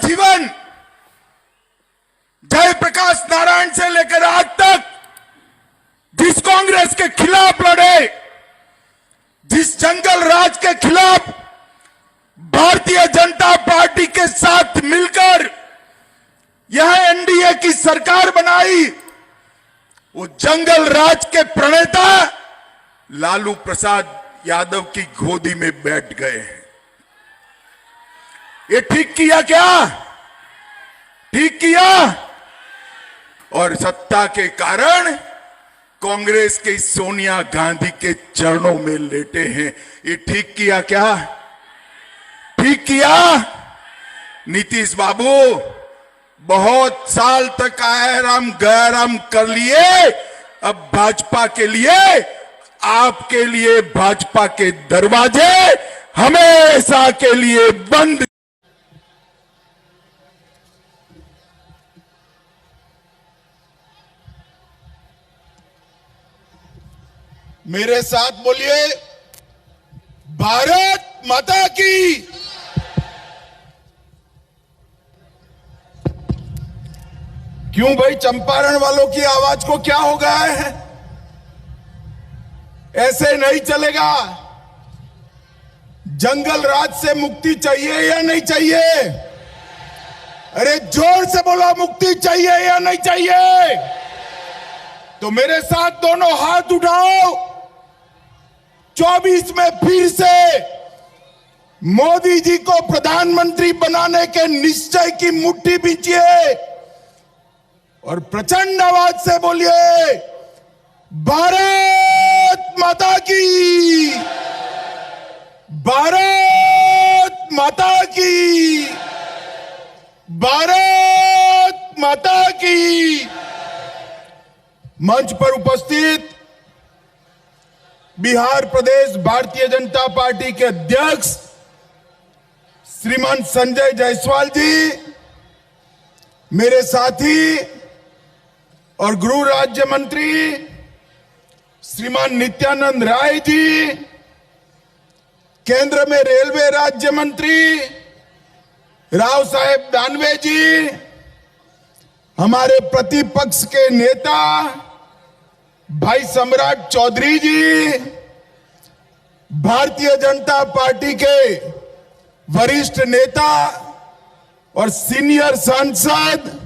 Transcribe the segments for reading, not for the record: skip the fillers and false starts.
जीवन जयप्रकाश नारायण से लेकर आज तक जिस कांग्रेस के खिलाफ लड़े, जिस जंगल राज के खिलाफ भारतीय जनता पार्टी के साथ मिलकर यह एनडीए की सरकार बनाई, वो जंगल राज के प्रणेता लालू प्रसाद यादव की गोदी में बैठ गए हैं। ये ठीक किया क्या? ठीक किया। और सत्ता के कारण कांग्रेस के सोनिया गांधी के चरणों में लेटे हैं। ये ठीक किया क्या? ठीक किया। नीतीश बाबू बहुत साल तक आराम गैराम कर लिए, अब भाजपा के लिए, आपके लिए भाजपा के दरवाजे हमेशा के लिए बंद। मेरे साथ बोलिए, भारत माता की। क्यों भाई, चंपारण वालों की आवाज को क्या हो गया है? ऐसे नहीं चलेगा। जंगल राज से मुक्ति चाहिए या नहीं चाहिए? अरे जोर से बोलो, मुक्ति चाहिए या नहीं चाहिए? तो मेरे साथ दोनों हाथ उठाओ। 24 में फिर से मोदी जी को प्रधानमंत्री बनाने के निश्चय की मुट्ठी बींचिए और प्रचंड आवाज से बोलिए, भारत माता की, भारत माता की, भारत माता की। मंच पर उपस्थित बिहार प्रदेश भारतीय जनता पार्टी के अध्यक्ष श्रीमान संजय जायसवाल जी, मेरे साथी और गृह राज्य मंत्री श्रीमान नित्यानंद राय जी, केंद्र में रेलवे राज्य मंत्री राव साहेब दानवे जी, हमारे प्रतिपक्ष के नेता भाई सम्राट चौधरी जी, भारतीय जनता पार्टी के वरिष्ठ नेता और सीनियर सांसद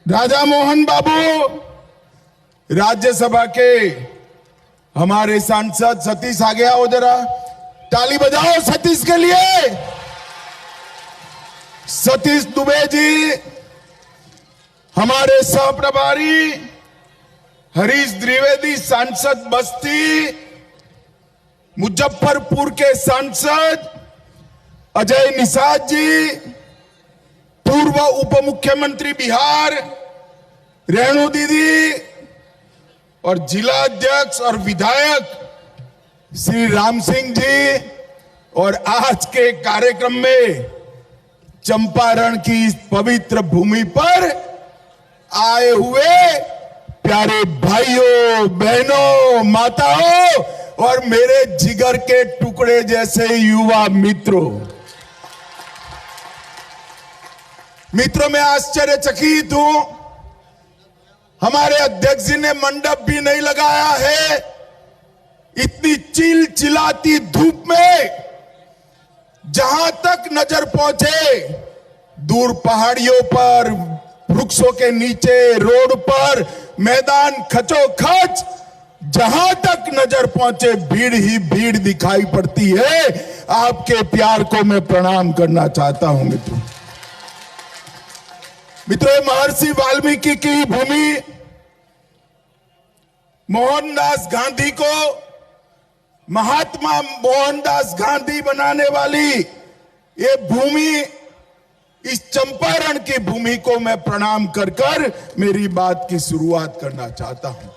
राजा मोहन बाबू, राज्यसभा के हमारे सांसद सतीश, आ गया हो जरा, ताली बजाओ सतीश के लिए। सतीश दुबे जी, हमारे सहप्रभारी हरीश द्विवेदी सांसद बस्ती, मुजफ्फरपुर के सांसद अजय निषाद जी, पूर्व उप मुख्यमंत्री बिहार रेणु दीदी और जिला अध्यक्ष और विधायक श्री राम सिंह जी, और आज के कार्यक्रम में चंपारण की इस पवित्र भूमि पर आए हुए प्यारे भाइयों, बहनों, माताओं और मेरे जिगर के टुकड़े जैसे युवा मित्रों, मैं आश्चर्यचकित हूं। हमारे अध्यक्ष जी ने मंडप भी नहीं लगाया है। इतनी चिलचिलाती धूप में जहां तक नजर पहुंचे, दूर पहाड़ियों पर, वृक्षों के नीचे, रोड पर, मैदान खचोखच, जहां तक नजर पहुंचे भीड़ ही भीड़ दिखाई पड़ती है। आपके प्यार को मैं प्रणाम करना चाहता हूं मित्रों। महर्षि वाल्मीकि की भूमि, मोहनदास गांधी को महात्मा मोहनदास गांधी बनाने वाली ये भूमि, इस चंपारण की भूमि को मैं प्रणाम कर कर मेरी बात की शुरुआत करना चाहता हूं।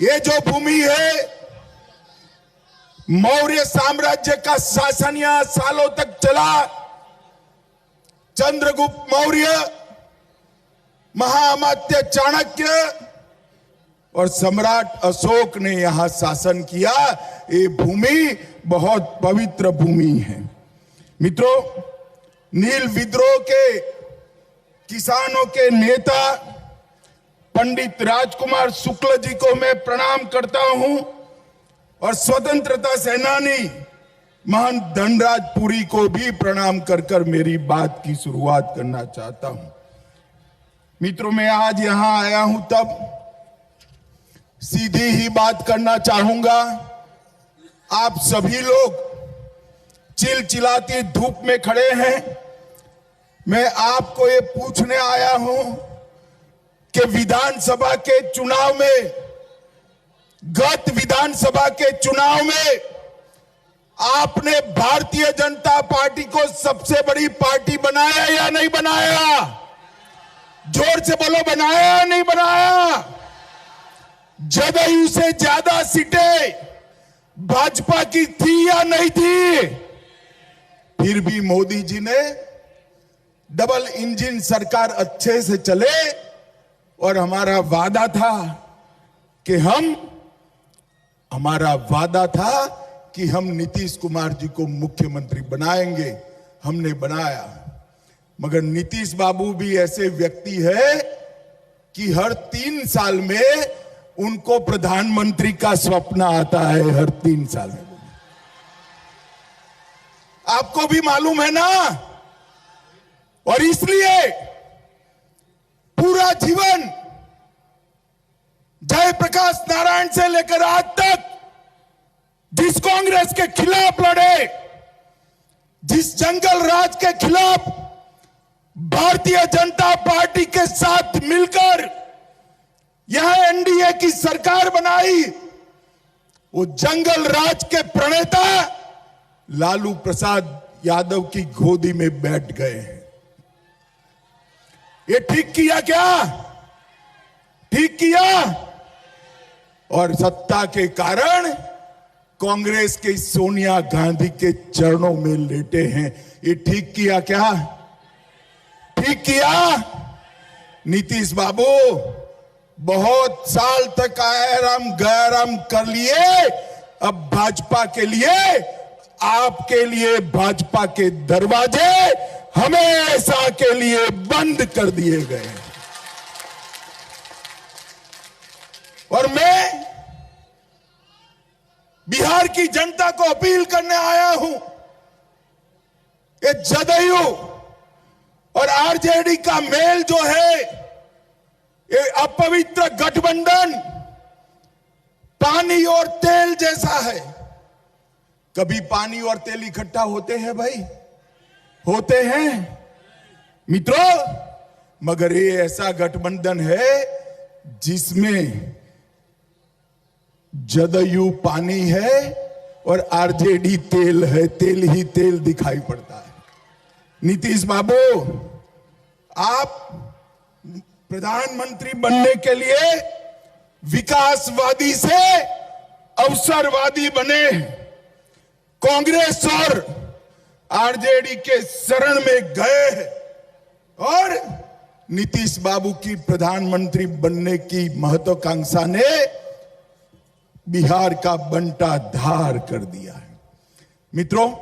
ये जो भूमि है, मौर्य साम्राज्य का शासन यहां सालों तक चला। चंद्रगुप्त मौर्य, महाअमात्य चाणक्य और सम्राट अशोक ने यहां शासन किया। ये भूमि बहुत पवित्र भूमि है। मित्रों, नील विद्रोह के किसानों के नेता पंडित राजकुमार शुक्ल जी को मैं प्रणाम करता हूं और स्वतंत्रता सेनानी महान धनराज पुरी को भी प्रणाम कर कर मेरी बात की शुरुआत करना चाहता हूं। मित्रों, मैं आज यहां आया हूं तब सीधी ही बात करना चाहूंगा। आप सभी लोग चिलचिलाती धूप में खड़े हैं। मैं आपको ये पूछने आया हूं कि विधानसभा के चुनाव में, गत विधानसभा के चुनाव में आपने भारतीय जनता पार्टी को सबसे बड़ी पार्टी बनाया या नहीं बनाया? जोर से बोलो, बनाया या नहीं बनाया? जदयू से ज्यादा सीटें भाजपा की थी या नहीं थी? फिर भी मोदी जी ने डबल इंजन सरकार अच्छे से चले और हमारा वादा था कि हम नीतीश कुमार जी को मुख्यमंत्री बनाएंगे। हमने बनाया, मगर नीतीश बाबू भी ऐसे व्यक्ति है कि हर 3 साल में उनको प्रधानमंत्री का स्वप्न आता है। हर 3 साल में, आपको भी मालूम है ना। और इसलिए पूरा जीवन जयप्रकाश नारायण से लेकर आज तक जिस कांग्रेस के खिलाफ लड़े, जिस जंगल राज के खिलाफ भारतीय जनता पार्टी के साथ मिलकर यहां एनडीए की सरकार बनाई, वो जंगल राज के प्रणेता लालू प्रसाद यादव की गोदी में बैठ गए हैं। ये ठीक किया क्या? ठीक किया। और सत्ता के कारण कांग्रेस के सोनिया गांधी के चरणों में लेटे हैं। ये ठीक किया क्या? ठीक किया। नीतीश बाबू बहुत साल तक आराम गैराम कर लिए, अब भाजपा के लिए, आपके लिए भाजपा के दरवाजे हमेशा के लिए बंद कर दिए गए। और मैं बिहार की जनता को अपील करने आया हूं, ये जदयू और आरजेडी का मेल जो है, ये अपवित्र गठबंधन पानी और तेल जैसा है। कभी पानी और तेल इकट्ठा होते हैं भाई? होते हैं मित्रों। मगर ये ऐसा गठबंधन है जिसमें जदयू पानी है और आरजेडी तेल है। तेल ही तेल दिखाई पड़ता है। नीतीश बाबू, आप प्रधानमंत्री बनने के लिए विकासवादी से अवसरवादी बने, कांग्रेस और आरजेडी के शरण में गए और नीतीश बाबू की प्रधानमंत्री बनने की महत्वाकांक्षा ने बिहार का बंटा धार कर दिया है। मित्रों,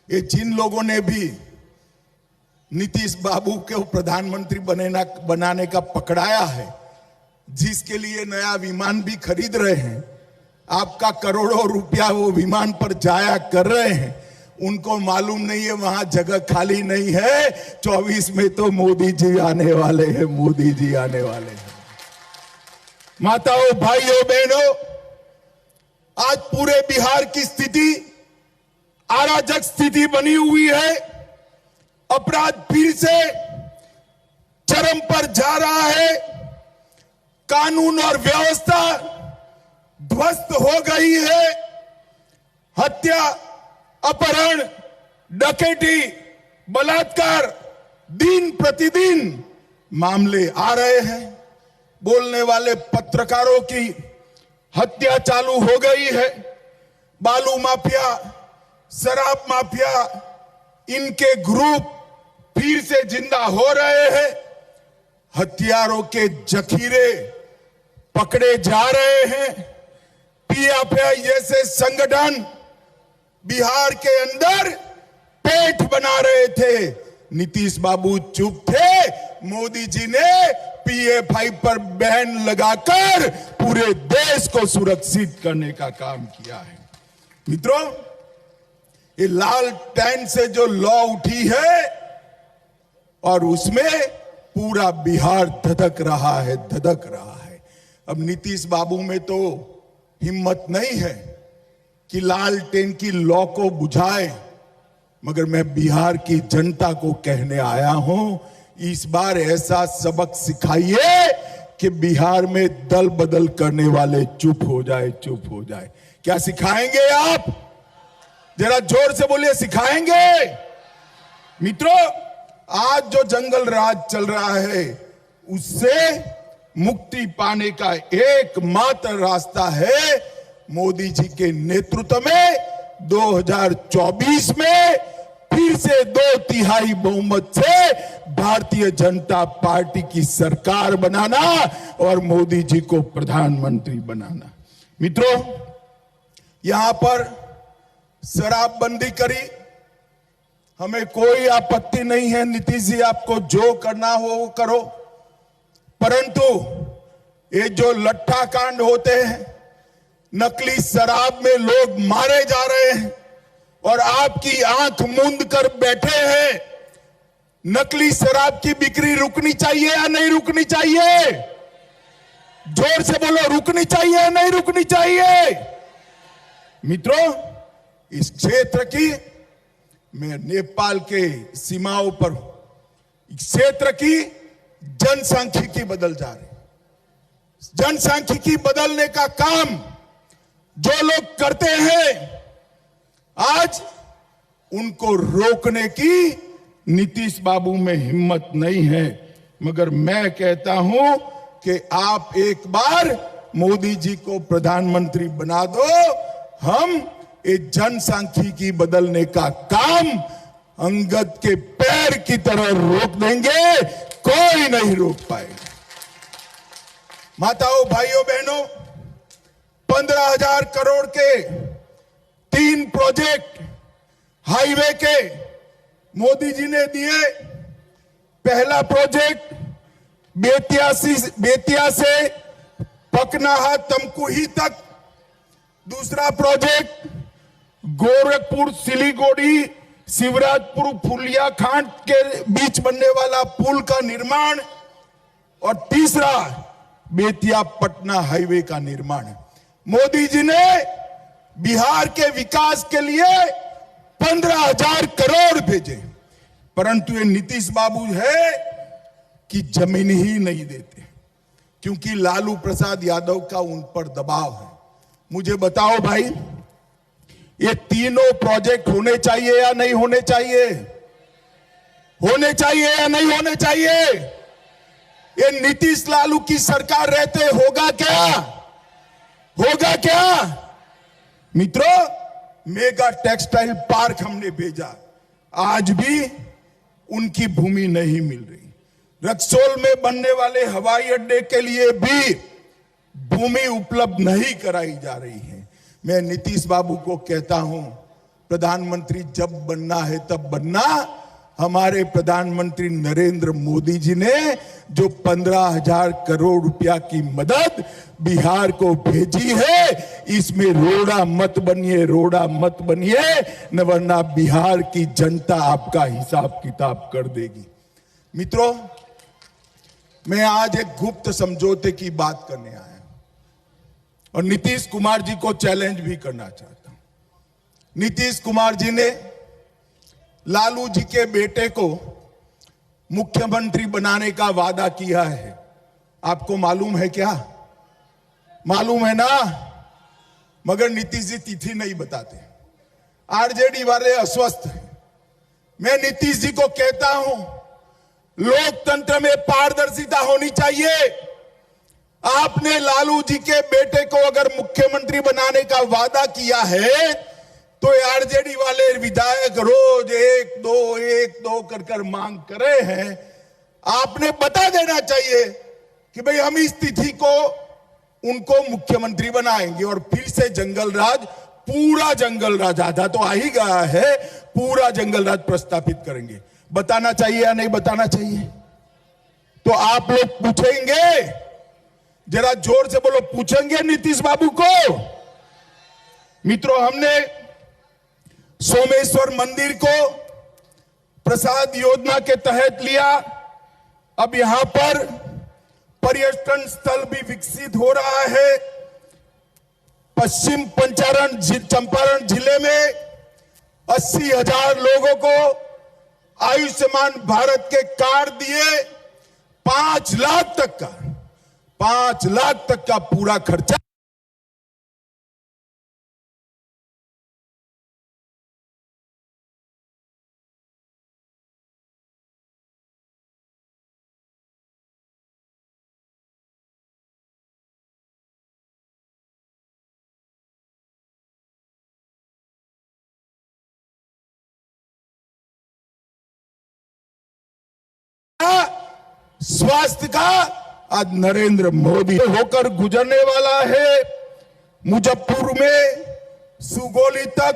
ये जिन लोगों ने भी नीतीश बाबू को प्रधानमंत्री बनाने का पकड़ाया है, जिसके लिए नया विमान भी खरीद रहे हैं, आपका करोड़ों रुपया वो विमान पर जाया कर रहे हैं, उनको मालूम नहीं है वहां जगह खाली नहीं है। 24 में तो मोदी जी आने वाले हैं। मोदी जी आने वाले हैं। माताओं, भाइयों, बहनों, आज पूरे बिहार की स्थिति अराजक स्थिति बनी हुई है। अपराध फिर से चरम पर जा रहा है। कानून और व्यवस्था ध्वस्त हो गई है। हत्या, अपहरण, डकैती, बलात्कार, दिन प्रतिदिन मामले आ रहे हैं। बोलने वाले पत्रकारों की हत्या चालू हो गई है। बालू माफिया, शराब माफिया, इनके ग्रुप फिर से जिंदा हो रहे हैं। हथियारों के जखीरे पकड़े जा रहे हैं। पीएफआई जैसे संगठन बिहार के अंदर पेट बना रहे रहे थे, नीतीश बाबू चुप थे। मोदी जी ने PF5 पर बैन लगाकर पूरे देश को सुरक्षित करने का काम किया है। मित्रों, ये लाल टैन से जो लॉ उठी है और उसमें पूरा बिहार धधक रहा है, धधक रहा है। अब नीतीश बाबू में तो हिम्मत नहीं है कि लाल टेन की लॉ को बुझाए, मगर मैं बिहार की जनता को कहने आया हूं, इस बार ऐसा सबक सिखाइए कि बिहार में दल बदल करने वाले चुप हो जाए, चुप हो जाए। क्या सिखाएंगे आप? जरा जोर से बोलिए, सिखाएंगे? मित्रों, आज जो जंगल राज चल रहा है उससे मुक्ति पाने का एकमात्र रास्ता है मोदी जी के नेतृत्व में 2024 में फिर से 2/3 बहुमत से भारतीय जनता पार्टी की सरकार बनाना और मोदी जी को प्रधानमंत्री बनाना। मित्रों, यहां पर शराबबंदी करी, हमें कोई आपत्ति नहीं है। नीतीश जी, आपको जो करना हो वो करो, परंतु ये जो लट्ठा कांड होते हैं, नकली शराब में लोग मारे जा रहे हैं और आपकी आंख मूंद कर बैठे हैं। नकली शराब की बिक्री रुकनी चाहिए या नहीं रुकनी चाहिए? जोर से बोलो, रुकनी चाहिए या नहीं रुकनी चाहिए? मित्रों, इस क्षेत्र की, मैं नेपाल के सीमाओं पर हूं, इस क्षेत्र की जनसांख्यिकी बदल जा रही। जनसांख्यिकी बदलने का काम जो लोग करते हैं, आज उनको रोकने की नीतीश बाबू में हिम्मत नहीं है। मगर मैं कहता हूं कि आप एक बार मोदी जी को प्रधानमंत्री बना दो, हम ये जनसांख्यिकी बदलने का काम अंगद के पैर की तरह रोक देंगे, कोई नहीं रोक पाएगा। माताओं, भाइयों, बहनों, 15,000 करोड़ के 3 प्रोजेक्ट हाईवे के मोदी जी ने दिए। पहला प्रोजेक्ट बेतिया से पकनाहा तमकुही तक, दूसरा प्रोजेक्ट गोरखपुर सिलीगुड़ी शिवराजपुर फुलिया खांड के बीच बनने वाला पुल का निर्माण, और तीसरा बेतिया पटना हाईवे का निर्माण। मोदी जी ने बिहार के विकास के लिए 15,000 करोड़ भेजे, परंतु ये नीतीश बाबू है कि जमीन ही नहीं देते, क्योंकि लालू प्रसाद यादव का उन पर दबाव है। मुझे बताओ भाई, ये तीनों प्रोजेक्ट होने चाहिए या नहीं होने चाहिए? होने चाहिए या नहीं होने चाहिए? ये नीतीश लालू की सरकार रहते होगा क्या? होगा क्या? मित्रों, मेगा टेक्सटाइल पार्क हमने भेजा, आज भी उनकी भूमि नहीं मिल रही। रक्सौल में बनने वाले हवाई अड्डे के लिए भी भूमि उपलब्ध नहीं कराई जा रही है। मैं नीतीश बाबू को कहता हूं, प्रधानमंत्री जब बनना है तब बनना। हमारे प्रधानमंत्री नरेंद्र मोदी जी ने जो 15,000 करोड़ रुपया की मदद बिहार को भेजी है, इसमें रोड़ा मत बनिए, रोड़ा मत बनिए, न वरना बिहार की जनता आपका हिसाब किताब कर देगी। मित्रों, मैं आज एक गुप्त समझौते की बात करने आया और नीतीश कुमार जी को चैलेंज भी करना चाहता हूं। नीतीश कुमार जी ने लालू जी के बेटे को मुख्यमंत्री बनाने का वादा किया है। आपको मालूम है क्या? मालूम है ना? मगर नीतीश जी तिथि नहीं बताते। आरजेडी वाले अस्वस्थ हैं। मैं नीतीश जी को कहता हूं, लोकतंत्र में पारदर्शिता होनी चाहिए। आपने लालू जी के बेटे को अगर मुख्यमंत्री बनाने का वादा किया है, तो आरजेडी वाले विधायक रोज 1-2 कर मांग कर रहे हैं। आपने बता देना चाहिए कि भाई हम इस तिथि को उनको मुख्यमंत्री बनाएंगे और फिर से जंगल राज, पूरा जंगल राज, आधा तो आ ही गया है, पूरा जंगल राज प्रस्थापित करेंगे। बताना चाहिए या नहीं बताना चाहिए? तो आप लोग पूछेंगे, जरा जोर से बोलो, पूछेंगे नीतीश बाबू को? मित्रों, हमने सोमेश्वर मंदिर को प्रसाद योजना के तहत लिया। अब यहां पर पर्यटन स्थल भी विकसित हो रहा है। पश्चिम चंपारण जिले में 80,000 लोगों को आयुष्मान भारत के कार्ड दिए। 5 लाख तक का पूरा खर्चा स्वास्थ्य का आज नरेंद्र मोदी होकर गुजरने वाला है। मुजफ्फरपुर में सुगोली तक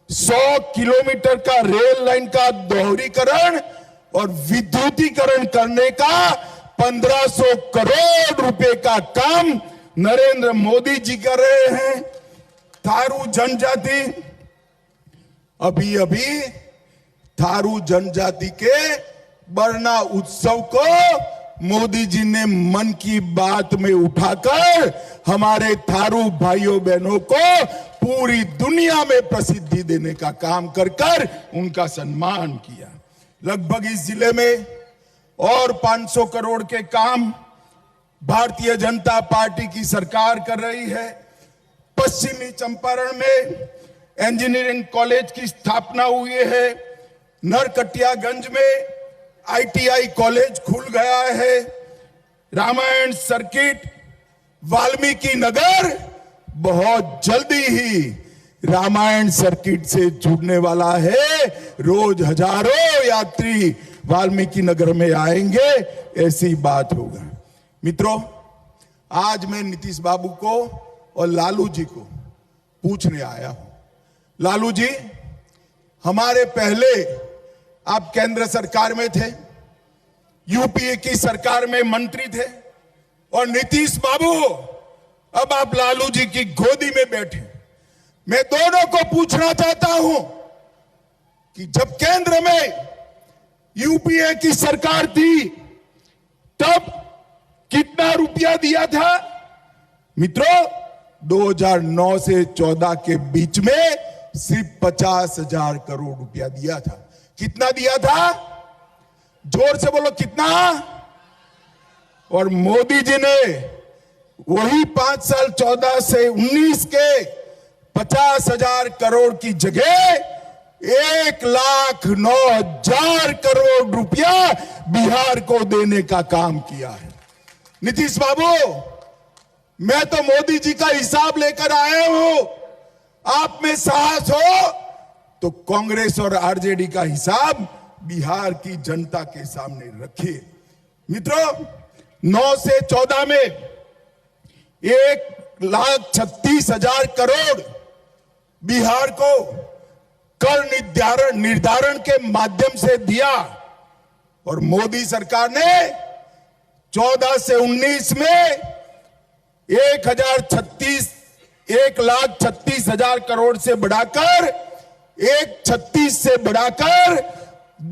100 किलोमीटर का रेल लाइन का दोहरीकरण और विद्युतीकरण करने का 1500 करोड़ रुपए का काम नरेंद्र मोदी जी कर रहे हैं। थारू जनजाति, अभी थारू जनजाति के बरना उत्सव को मोदी जी ने मन की बात में उठाकर हमारे थारू भाइयों बहनों को पूरी दुनिया में प्रसिद्धि देने का काम कर उनका सम्मान किया। लगभग इस जिले में और 500 करोड़ के काम भारतीय जनता पार्टी की सरकार कर रही है। पश्चिमी चंपारण में इंजीनियरिंग कॉलेज की स्थापना हुई है। नरकटियागंज में ITI कॉलेज खुल गया है। रामायण सर्किट, वाल्मीकि नगर बहुत जल्दी ही रामायण सर्किट से जुड़ने वाला है। रोज हजारों यात्री वाल्मीकि नगर में आएंगे, ऐसी बात होगा। मित्रों, आज मैं नीतीश बाबू को और लालू जी को पूछने आया हूं। लालू जी, हमारे पहले आप केंद्र सरकार में थे, यूपीए की सरकार में मंत्री थे, और नीतीश बाबू अब आप लालू जी की गोदी में बैठे। मैं दोनों को पूछना चाहता हूं कि जब केंद्र में यूपीए की सरकार थी तब कितना रुपया दिया था? मित्रों, 2009 से 14 के बीच में सिर्फ 50,000 करोड़ रुपया दिया था। कितना दिया था? जोर से बोलो, कितना? और मोदी जी ने वही 5 साल 14 से 19 के 50,000 करोड़ की जगह 1,09,000 करोड़ रुपया बिहार को देने का काम किया है। नीतीश बाबू, मैं तो मोदी जी का हिसाब लेकर आया हूं। आप में साहस हो तो कांग्रेस और आरजेडी का हिसाब बिहार की जनता के सामने रखिए। मित्रों, 9 से 14 में 1,36,000 करोड़ बिहार को कर निर्धारण के माध्यम से दिया, और मोदी सरकार ने 14 से 19 में 1,36,000 करोड़ से बढ़ाकर 1,36 से बढ़ाकर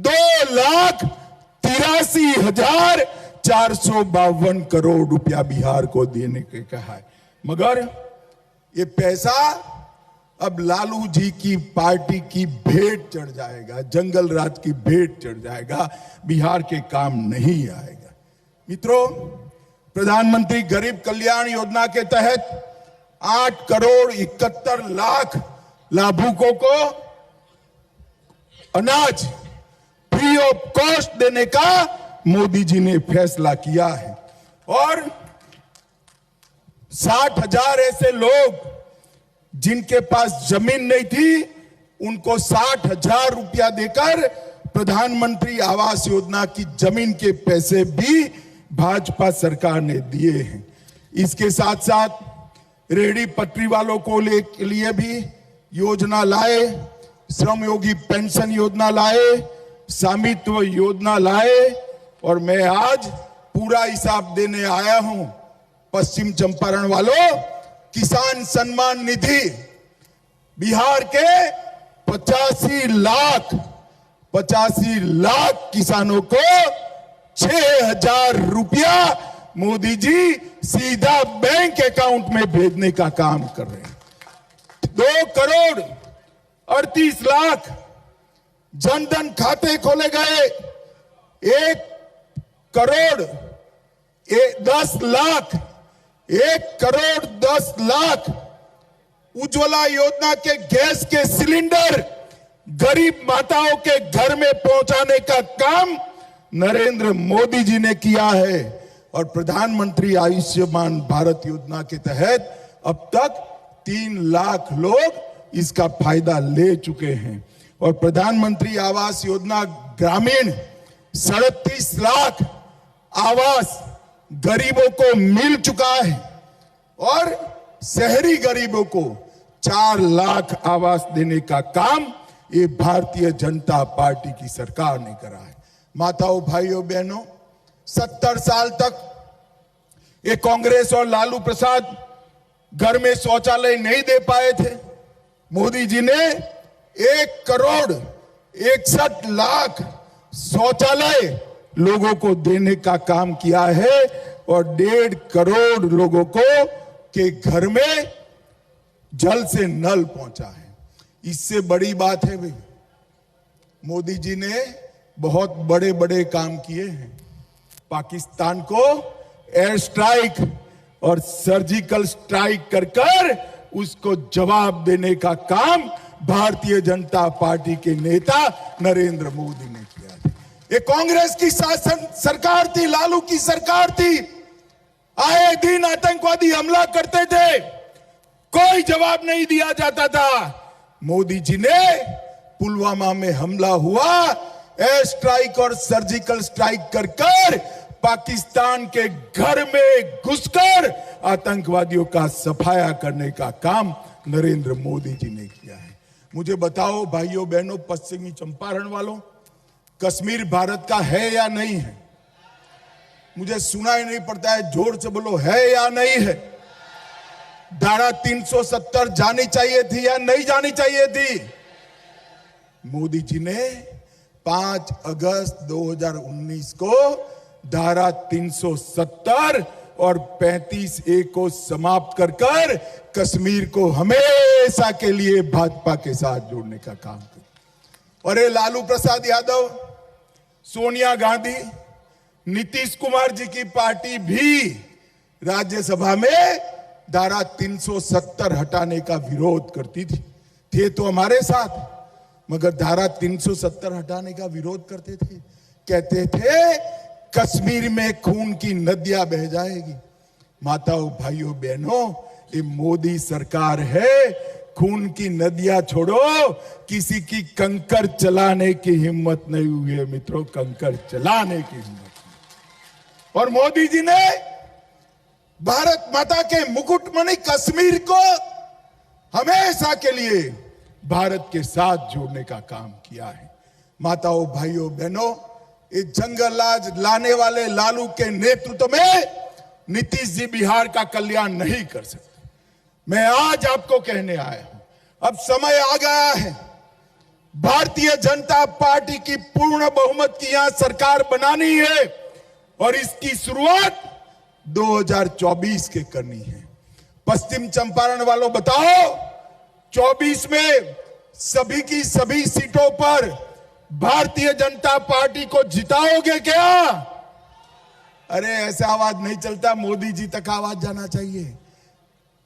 2,83,452 करोड़ रुपया बिहार को देने के कहा है। मगर ये पैसा अब लालू जी की पार्टी की भेंट चढ़ जाएगा, जंगल राज की भेंट चढ़ जाएगा, बिहार के काम नहीं आएगा। मित्रों, प्रधानमंत्री गरीब कल्याण योजना के तहत 8,71,00,000 लाभुकों को अनाज फ्री ऑफ कॉस्ट देने का मोदी जी ने फैसला किया है, और 60,000 ऐसे लोग जिनके पास जमीन नहीं थी उनको 60,000 रुपया देकर प्रधानमंत्री आवास योजना की जमीन के पैसे भी भाजपा सरकार ने दिए हैं। इसके साथ साथ रेहड़ी पटरी वालों को लिए भी योजना लाए, श्रम योगी पेंशन योजना लाए, स्वामित्व योजना लाए, और मैं आज पूरा हिसाब देने आया हूं पश्चिम चंपारण वालों। किसान सम्मान निधि बिहार के 85 लाख किसानों को 6,000 रुपया मोदी जी सीधा बैंक अकाउंट में भेजने का काम कर रहे हैं। 2,38,00,000 जनधन खाते खोले गए, 1,10,00,000 उज्ज्वला योजना के गैस के सिलेंडर गरीब माताओं के घर में पहुंचाने का काम नरेंद्र मोदी जी ने किया है। और प्रधानमंत्री आयुष्मान भारत योजना के तहत अब तक 3 लाख लोग इसका फायदा ले चुके हैं। और प्रधानमंत्री आवास योजना ग्रामीण 37 लाख आवास गरीबों को मिल चुका है, और शहरी गरीबों को 4 लाख आवास देने का काम ये भारतीय जनता पार्टी की सरकार ने करा है। माताओं, भाइयों, बहनों, 70 साल तक ये कांग्रेस और लालू प्रसाद घर में शौचालय नहीं दे पाए थे। मोदी जी ने 1,61,00,000 शौचालय लोगों को देने का काम किया है, और 1.5 करोड़ लोगों को के घर में जल से नल पहुंचा है। इससे बड़ी बात है भाई, मोदी जी ने बहुत बड़े बड़े काम किए हैं। पाकिस्तान को एयर स्ट्राइक और सर्जिकल स्ट्राइक कर कर उसको जवाब देने का काम भारतीय जनता पार्टी के नेता नरेंद्र मोदी ने किया है। ये कांग्रेस की शासन सरकार थी, लालू की सरकार थी। आए दिन आतंकवादी हमला करते थे, कोई जवाब नहीं दिया जाता था। मोदी जी ने पुलवामा में हमला हुआ, एयर स्ट्राइक और सर्जिकल स्ट्राइक कर कर पाकिस्तान के घर में घुसकर आतंकवादियों का सफाया करने का काम नरेंद्र मोदी जी ने किया है। मुझे बताओ भाइयों बहनों, पश्चिमी चंपारण वालों, कश्मीर भारत का है या नहीं है? मुझे सुनाई नहीं पड़ता है, जोर से बोलो, है या नहीं है? धारा 370 जानी चाहिए थी या नहीं जानी चाहिए थी? मोदी जी ने 5 अगस्त 2019 को धारा 370 और 35A को समाप्त कर कर कश्मीर को हमेशा के लिए भाजपा के साथ जोड़ने का काम किया। और ये लालू प्रसाद यादव, सोनिया गांधी, नीतीश कुमार जी की पार्टी भी राज्यसभा में धारा 370 हटाने का विरोध करती थी। थे तो हमारे साथ, मगर धारा 370 हटाने का विरोध करते थे। कहते थे कश्मीर में खून की नदियां बह जाएगी। माताओं, भाइयों, बहनों, ये मोदी सरकार है। खून की नदियां छोड़ो, किसी की कंकर चलाने की हिम्मत नहीं हुई है मित्रों, कंकर चलाने की हिम्मत नहीं। और मोदी जी ने भारत माता के मुकुटमणि कश्मीर को हमेशा के लिए भारत के साथ जोड़ने का काम किया है। माताओं, भाइयों, बहनों, ये जंगल राज लाने वाले लालू के नेतृत्व में नीतीश जी बिहार का कल्याण नहीं कर सकते। मैं आज आपको कहने आया हूं, अब समय आ गया है भारतीय जनता पार्टी की पूर्ण बहुमत की यहां सरकार बनानी है, और इसकी शुरुआत 2024 के करनी है। पश्चिम चंपारण वालों बताओ, 24 में सभी की सभी सीटों पर भारतीय जनता पार्टी को जिताओगे क्या? अरे ऐसा आवाज नहीं चलता, मोदी जी तक आवाज जाना चाहिए।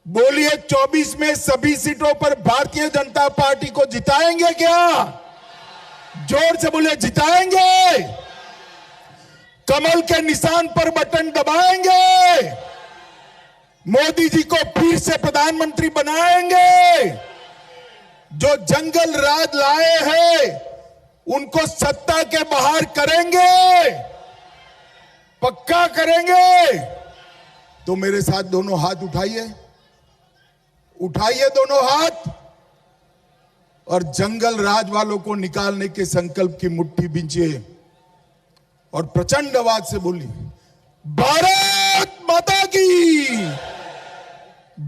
बोलिए, 24 में सभी सीटों पर भारतीय जनता पार्टी को जिताएंगे क्या? जोर से बोलिए, जिताएंगे। कमल के निशान पर बटन दबाएंगे। मोदी जी को फिर से प्रधानमंत्री बनाएंगे। जो जंगल राज लाए हैं उनको सत्ता के बाहर करेंगे, पक्का करेंगे। तो मेरे साथ दोनों हाथ उठाइए, उठाइए दोनों हाथ। और जंगल राज वालों को निकालने के संकल्प की मुट्ठी बींचे और प्रचंड आवाज से बोली, भारत माता की,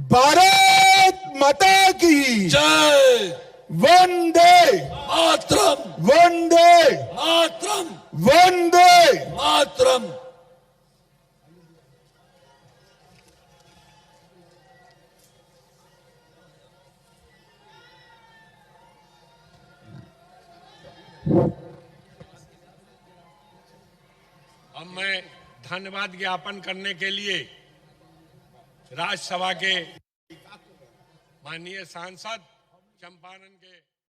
भारत माता की जय वंदे मातरम, वंदे मातरम, वंदे। मातरम। अब मैं धन्यवाद ज्ञापन करने के लिए राज्यसभा के माननीय सांसद चंपारण के